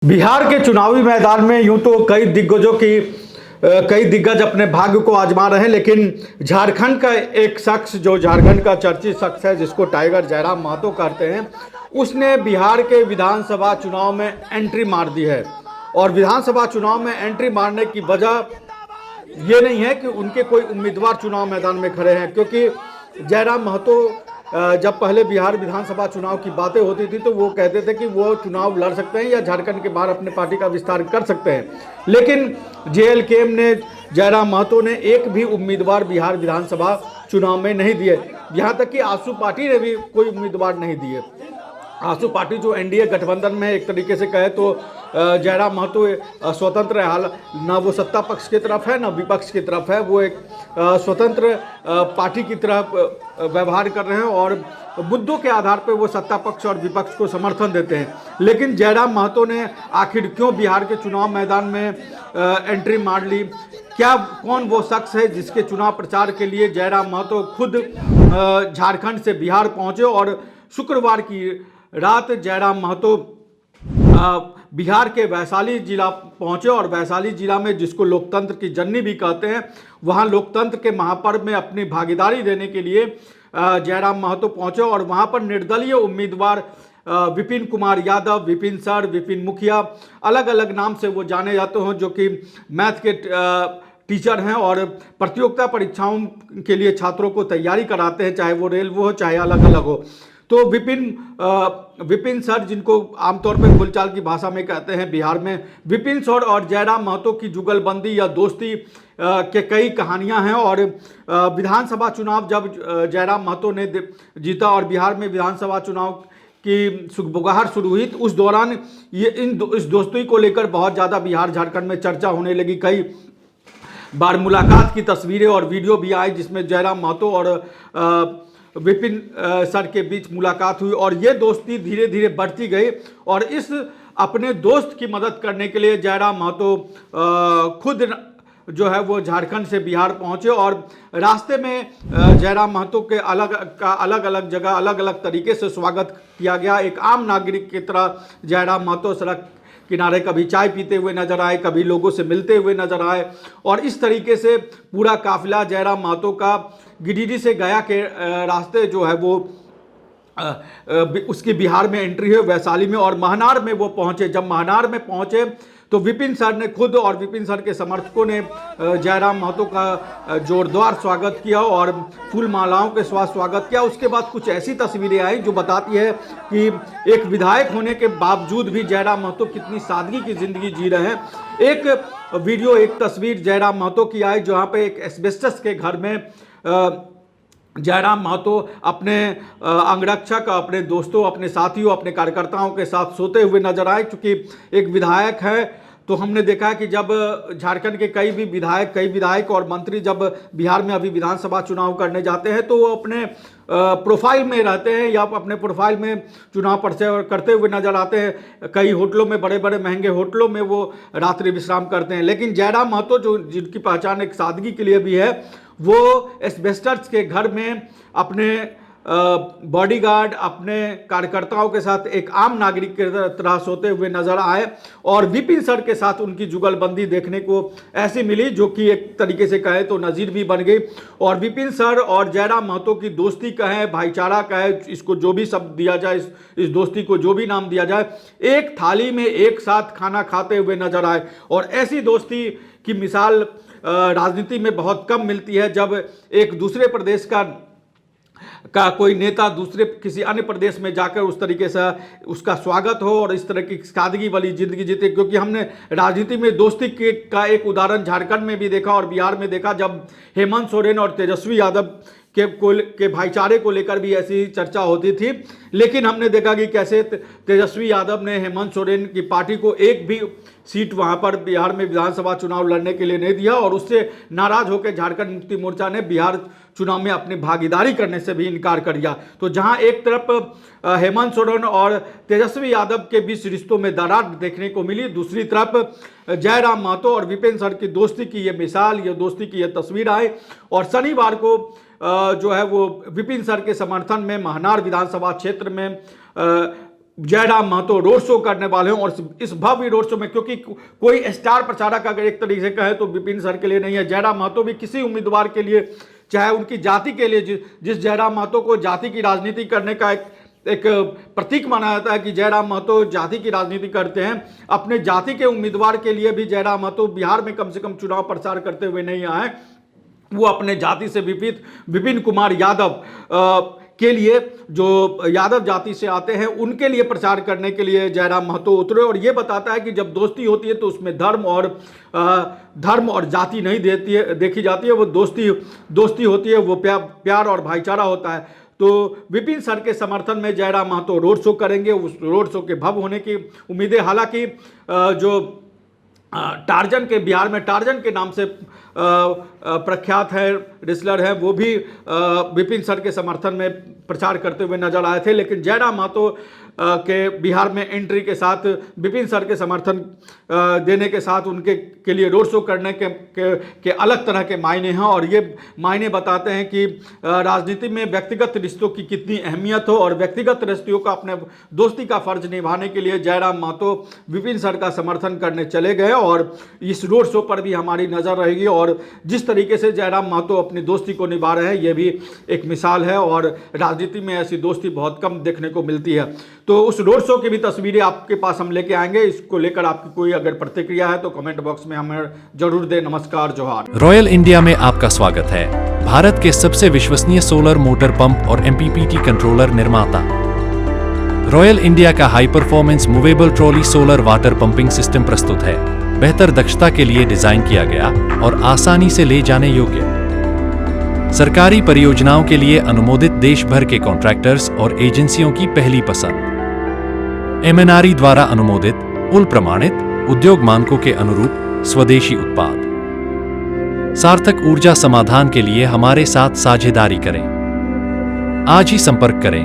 बिहार के चुनावी मैदान में यूं तो कई दिग्गज अपने भाग्य को आजमा रहे हैं, लेकिन झारखंड का एक शख्स जो झारखंड का चर्चित शख्स है जिसको टाइगर जयराम महतो कहते हैं, उसने बिहार के विधानसभा चुनाव में एंट्री मार दी है। और विधानसभा चुनाव में एंट्री मारने की वजह ये नहीं है कि उनके कोई उम्मीदवार चुनाव मैदान में खड़े हैं, क्योंकि जयराम महतो जब पहले बिहार विधानसभा चुनाव की बातें होती थी तो वो कहते थे कि वो चुनाव लड़ सकते हैं या झारखंड के बाहर अपने पार्टी का विस्तार कर सकते हैं। लेकिन जेएलकेएम ने, जयराम महतो ने एक भी उम्मीदवार बिहार विधानसभा चुनाव में नहीं दिए। यहाँ तक कि आजसू पार्टी ने भी कोई उम्मीदवार नहीं दिए। आजसू पार्टी जो एनडीए गठबंधन में एक तरीके से कहे तो जयराम महतो स्वतंत्र है, ना वो सत्ता पक्ष की तरफ है ना विपक्ष की तरफ है। वो एक स्वतंत्र पार्टी की तरह व्यवहार कर रहे हैं और मुद्दों के आधार पर वो सत्ता पक्ष और विपक्ष को समर्थन देते हैं। लेकिन जयराम महतो ने आखिर क्यों बिहार के चुनाव मैदान में एंट्री मार ली? क्या कौन वो शख्स है जिसके चुनाव प्रचार के लिए जयराम महतो खुद झारखंड से बिहार पहुंचे? और शुक्रवार की रात जयराम महतो बिहार के वैशाली जिला पहुंचे और वैशाली जिला में, जिसको लोकतंत्र की जननी भी कहते हैं, वहां लोकतंत्र के महापर्व में अपनी भागीदारी देने के लिए जयराम महतो पहुंचे। और वहां पर निर्दलीय उम्मीदवार विपिन कुमार यादव, विपिन सर, विपिन मुखिया, अलग अलग नाम से वो जाने जाते हैं, जो कि मैथ के टीचर हैं और प्रतियोगिता परीक्षाओं के लिए छात्रों को तैयारी कराते हैं, चाहे वो रेलवे हो चाहे अलग अलग हो। तो विपिन सर, जिनको आमतौर पर बोलचाल की भाषा में कहते हैं बिहार में, विपिन सर और जयराम महतो की जुगलबंदी या दोस्ती के कई कहानियां हैं। और विधानसभा चुनाव जब जयराम महतो ने जीता और बिहार में विधानसभा चुनाव की सुगबुगाहट शुरू हुई, तो उस दौरान इस दोस्ती को लेकर बहुत ज़्यादा बिहार झारखंड में चर्चा होने लगी। कई बार मुलाकात की तस्वीरें और वीडियो भी आई जिसमें जयराम महतो और विपिन सर के बीच मुलाकात हुई और ये दोस्ती धीरे धीरे बढ़ती गई। और इस अपने दोस्त की मदद करने के लिए जयराम महतो खुद जो है वो झारखंड से बिहार पहुंचे। और रास्ते में जयराम महतो के अलग अलग जगह अलग अलग तरीके से स्वागत किया गया। एक आम नागरिक की तरह जयराम महतो सड़क किनारे कभी चाय पीते हुए नजर आए, कभी लोगों से मिलते हुए नजर आए। और इस तरीके से पूरा काफिला जयराम महतो का गिरिडीह से गया के रास्ते जो है वो उसकी बिहार में एंट्री है, वैशाली में। और महनार में वो पहुंचे। जब महनार में पहुंचे तो विपिन सर ने खुद और विपिन सर के समर्थकों ने जयराम महतो का जोरदार स्वागत किया और फूल मालाओं के साथ स्वागत किया। उसके बाद कुछ ऐसी तस्वीरें आई जो बताती है कि एक विधायक होने के बावजूद भी जयराम महतो कितनी सादगी की जिंदगी जी रहे हैं। एक वीडियो, एक तस्वीर जयराम महतो की आई जहाँ पे एक एस्बेस्टस के घर में जयराम महतो अपने अंगरक्षक, अपने दोस्तों, अपने साथियों, अपने कार्यकर्ताओं के साथ सोते हुए नजर आए। चूँकि एक विधायक है तो हमने देखा है कि जब झारखंड के कई विधायक और मंत्री जब बिहार में अभी विधानसभा चुनाव करने जाते हैं तो वो अपने प्रोफाइल में रहते हैं या अपने प्रोफाइल में चुनाव प्रचार करते हुए नजर आते हैं। कई होटलों में, बड़े बड़े महंगे होटलों में वो रात्रि विश्राम करते हैं। लेकिन जयराम महतो, जो जिनकी पहचान एक सादगी के लिए भी है, वो एस्बेस्टस के घर में अपने बॉडीगार्ड, अपने कार्यकर्ताओं के साथ एक आम नागरिक की तरह सोते हुए नजर आए। और विपिन सर के साथ उनकी जुगलबंदी देखने को ऐसी मिली जो कि एक तरीके से कहे तो नज़ीर भी बन गई। और विपिन सर और जयराम महतो की दोस्ती कहें, भाईचारा कहें, इसको जो भी शब्द दिया जाए, इस दोस्ती को जो भी नाम दिया जाए, एक थाली में एक साथ खाना खाते हुए नजर आए। और ऐसी दोस्ती की मिसाल राजनीति में बहुत कम मिलती है, जब एक दूसरे प्रदेश का कोई नेता दूसरे किसी अन्य प्रदेश में जाकर उस तरीके से उसका स्वागत हो और इस तरह की सादगी वाली जिंदगी जीते। क्योंकि हमने राजनीति में दोस्ती का एक उदाहरण झारखंड में भी देखा और बिहार में देखा, जब हेमंत सोरेन और तेजस्वी यादव के भाईचारे को लेकर भी ऐसी चर्चा होती थी। लेकिन हमने देखा कि कैसे तेजस्वी यादव ने हेमंत सोरेन की पार्टी को एक भी सीट वहां पर बिहार में विधानसभा चुनाव लड़ने के लिए नहीं दिया और उससे नाराज होकर झारखंड मुक्ति मोर्चा ने बिहार चुनाव में अपनी भागीदारी करने से भी इनकार कर दिया। तो जहां एक तरफ हेमंत सोरेन और तेजस्वी यादव के बीच रिश्तों में दरार देखने को मिली, दूसरी तरफ जयराम महतो और विपिन सर की दोस्ती की ये मिसाल, ये दोस्ती की ये तस्वीर आई। और शनिवार को जो है वो विपिन सर के समर्थन में महनार विधानसभा क्षेत्र में जयराम महतो रोड शो करने वाले हैं। और इस भव्य रोड शो में, क्योंकि कोई स्टार प्रचारक अगर एक तरीके से कहे तो विपिन सर के लिए नहीं है, जयराम महतो भी किसी उम्मीदवार के लिए, चाहे उनकी जाति के लिए, जिस जयराम महतो को जाति की राजनीति करने का एक प्रतीक माना जाता है कि जयराम महतो जाति की राजनीति करते हैं, अपने जाति के उम्मीदवार के लिए भी जयराम महतो बिहार में कम से कम चुनाव प्रचार करते हुए नहीं आए। वो अपने जाति से विपिन कुमार यादव के लिए, जो यादव जाति से आते हैं, उनके लिए प्रचार करने के लिए जयराम महतो उतरे। और ये बताता है कि जब दोस्ती होती है तो उसमें धर्म और जाति नहीं देखी जाती है, वो दोस्ती होती है, वो प्यार और भाईचारा होता है। तो विपिन सर के समर्थन में जयराम महतो रोड शो करेंगे। उस रोड शो के भव्य होने की उम्मीदें, हालांकि जो टार्जन के, बिहार में टार्जन के नाम से प्रख्यात है रेसलर है, वो भी विपिन सर के समर्थन में प्रचार करते हुए नजर आए थे। लेकिन जयराम महतो के बिहार में एंट्री के साथ विपिन सर के समर्थन देने के साथ उनके के लिए रोड शो करने के अलग तरह के मायने हैं। और ये मायने बताते हैं कि राजनीति में व्यक्तिगत रिश्तों की कितनी अहमियत हो, और व्यक्तिगत रिश्तों का, अपने दोस्ती का फर्ज निभाने के लिए जयराम महतो विपिन सर का समर्थन करने चले गए। और इस रोड शो पर भी हमारी नज़र रहेगी, और जिस तरीके से जयराम महतो अपनी दोस्ती को निभा रहे हैं, ये भी एक मिसाल है। और राजनीति में ऐसी दोस्ती बहुत कम देखने को मिलती है। तो उस रोड शो की भी तस्वीरें आपके पास हम लेके आएंगे। इसको लेकर आपकी कोई अगर प्रतिक्रिया है तो कमेंट बॉक्स में हमें जरूर दें। नमस्कार, जोहार। रॉयल इंडिया में आपका स्वागत है। भारत के सबसे विश्वसनीय सोलर मोटर पंप और MPPT कंट्रोलर निर्माता। रॉयल इंडिया का high performance movable trolley solar water pumping system प्रस्तुत है। बेहतर दक्षता के लिए डिजाइन किया गया और आसानी से ले जाने योग्य। सरकारी परियोजनाओं के लिए अनुमोदित, देश भर के कॉन्ट्रैक्टर्स और एजेंसियों की पहली पसंद। MNRE द्वारा अनुमोदित, उल प्रमाणित, उद्योग मानकों के अनुरूप स्वदेशी उत्पाद। सार्थक ऊर्जा समाधान के लिए हमारे साथ साझेदारी करें। आज ही संपर्क करें।